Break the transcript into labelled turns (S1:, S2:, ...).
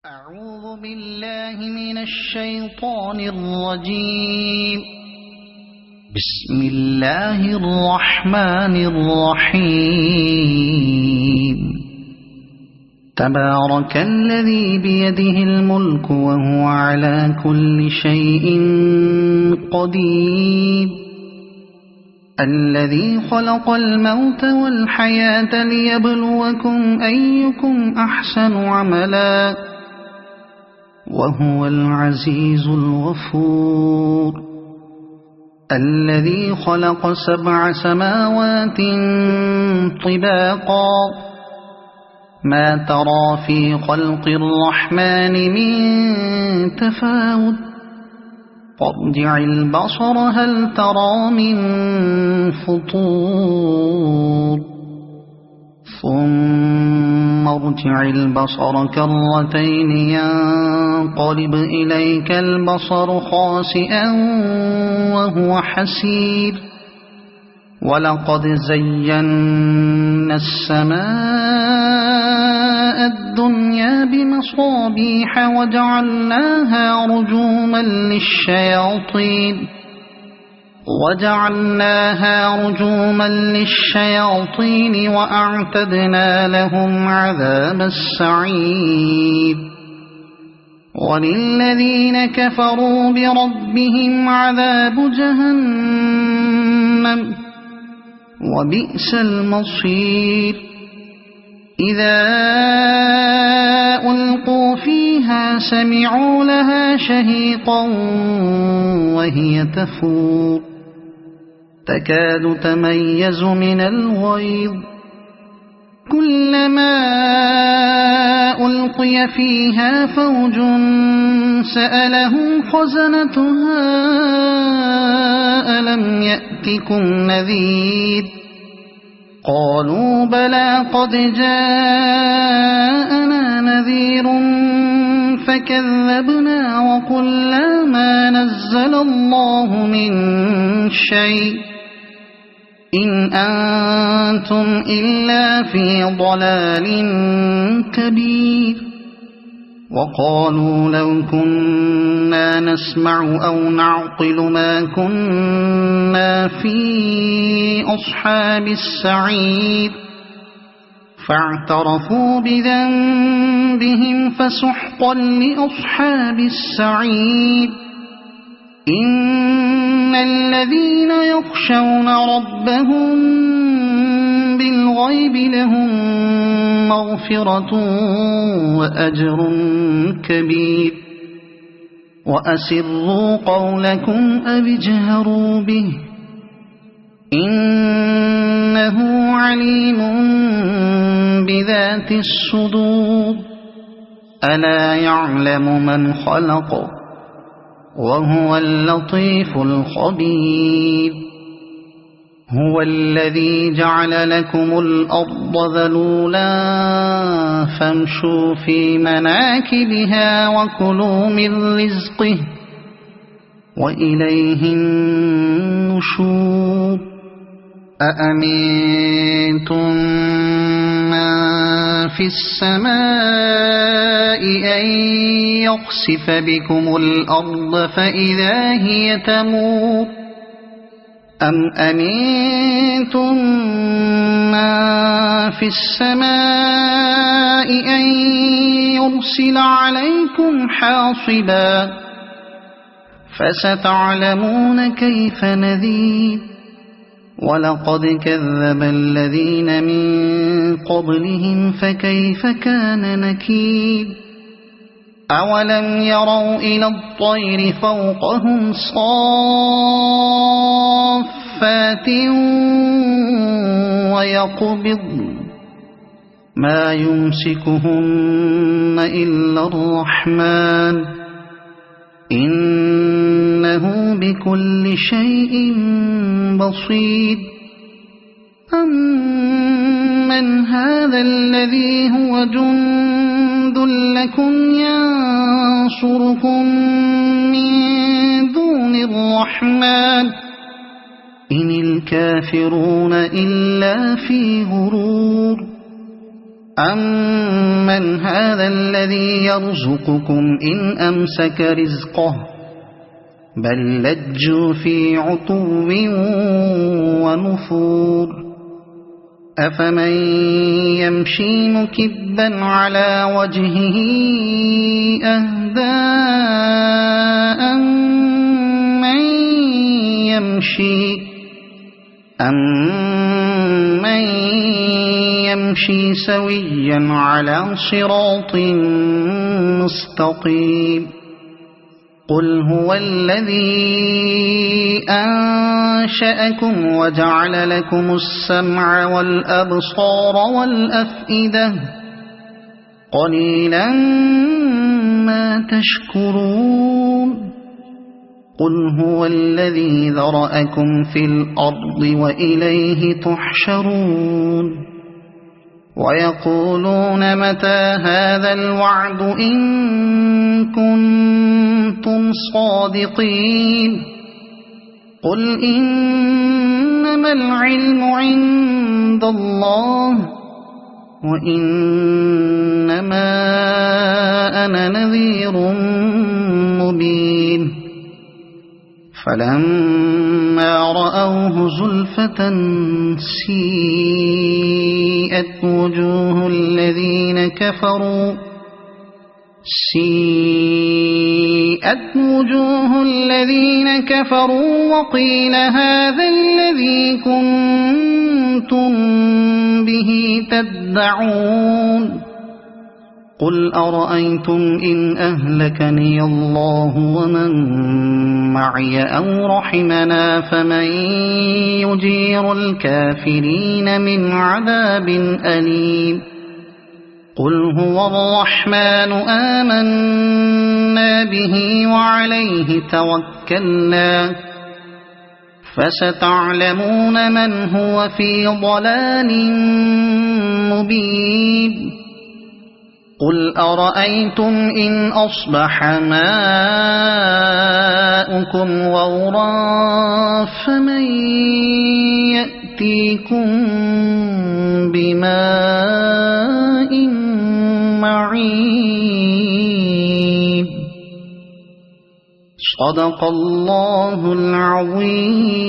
S1: أعوذ بالله من الشيطان الرجيم. بسم الله الرحمن الرحيم. تبارك الذي بيده الملك وهو على كل شيء قدير. الذي خلق الموت والحياة ليبلوكم أيكم أحسن عملا وهو العزيز الغفور. الذي خلق 7 سماوات طباقا ما ترى في خلق الرحمن من تفاوت فارجع البصر هل ترى من فطور ثم ارجع البصر كرتين ينقلب إليك البصر خاسئا وهو حسير. ولقد زينا السماء الدنيا بمصابيح وجعلناها رجوما للشياطين وأعتدنا لهم عذاب السعير. وللذين كفروا بربهم عذاب جهنم وبئس المصير. إذا ألقوا فيها سمعوا لها شهيقا وهي تفور تكاد تميز من الغيظ. كلما ألقي فيها فوج سألهم خزنتها ألم يأتكم نذير قالوا بلى قد جاءنا نذير فكذبنا وقلنا ما نزل الله من شيء إن أنتم إلا في ضلال كبير. وقالوا لو كنا نسمع أو نعقل ما كنا في أصحاب السعير فاعترفوا بذنبهم فسحقا لأصحاب السعير. إن الذين يخشون ربهم بالغيب لهم مغفرة وأجر كبير. وأسروا قولكم أو اجهروا به إنه عليم بذات الصدور. ألا يعلم من خلق وهو اللطيف الخبير. هو الذي جعل لكم الأرض ذلولا فامشوا في مناكبها وكلوا من رزقه وإليه النشور. أأمنتم من في السماء أن يخسف بكم الأرض فإذا هي تمور أم أمنتم من في السماء أن يرسل عليكم حاصبا فستعلمون كيف نذير. ولقد كذب الذين من قبلهم فكيف كان نكير. أولم يروا إلى الطير فوقهم صافات ويقبضن ما يمسكهن إلا الرحمن إنه بكل شيء بصير. أمن هذا الذي هو جند لكم ينصركم من دون الرحمن إن الكافرون إلا في غرور. أَمَّنْ هَذَا الَّذِي يَرْزُقُكُمْ إِنْ أَمْسَكَ رِزْقَهُ بَل لَّجُّوا فِي عُتُوٍّ وَنُفُورٍ أَفَمَن يَمْشِي مُكِبًّا عَلَى وَجْهِهِ أَهْدَىٰ أَمَّن يَمْشِي سَوِيًّا عَلَى صِرَاطٍ مُّسْتَقِيمٍ قُلْ هُوَ الَّذِي أَنشَأَكُمْ وَجَعَلَ لَكُمُ السَّمْعَ وَالْأَبْصَارَ وَالْأَفْئِدَةَ قَلِيلًا مَّا تَشْكُرُونَ قُلْ هُوَ الَّذِي ذَرَأَكُمْ فِي الْأَرْضِ وَإِلَيْهِ تُحْشَرُونَ وَيَقُولُونَ مَتَىٰ هَٰذَا الْوَعْدُ إِن كُنتُمْ صَادِقِينَ قُلْ إِنَّمَا الْعِلْمُ عِندَ اللَّهِ وَإِنَّمَا أَنَا نَذِيرٌ مُّبِينٌ فَلَمَّا رَأَوْهُ زُلْفَةً سِيئَتْ وُجُوهُ الَّذِينَ كَفَرُوا وَقِيلَ هَٰذَا الَّذِي كُنتُم بِهِ تَدَّعُونَ قُلْ أَرَأَيْتُمْ إِنْ أَهْلَكَنِيَ اللَّهُ وَمَن مَّعِيَ أَوْ رَحِمَنَا فَمَن يُجِيرُ الْكَافِرِينَ مِنْ عَذَابٍ أَلِيمٍ قُلْ هُوَ الرَّحْمَٰنُ آمَنَّا بِهِ وَعَلَيْهِ تَوَكَّلْنَا فَسَتَعْلَمُونَ مَنْ هُوَ فِي ضَلَالٍ مُّبِينٍ قُلْ أَرَأَيْتُمْ إِنْ أَصْبَحَ مَاؤُكُمْ غَوْرًا فَمَن يَأْتِيكُم بِمَاءٍ مَّعِينٍ صَدَقَ اللَّهُ الْعَظِيمُ.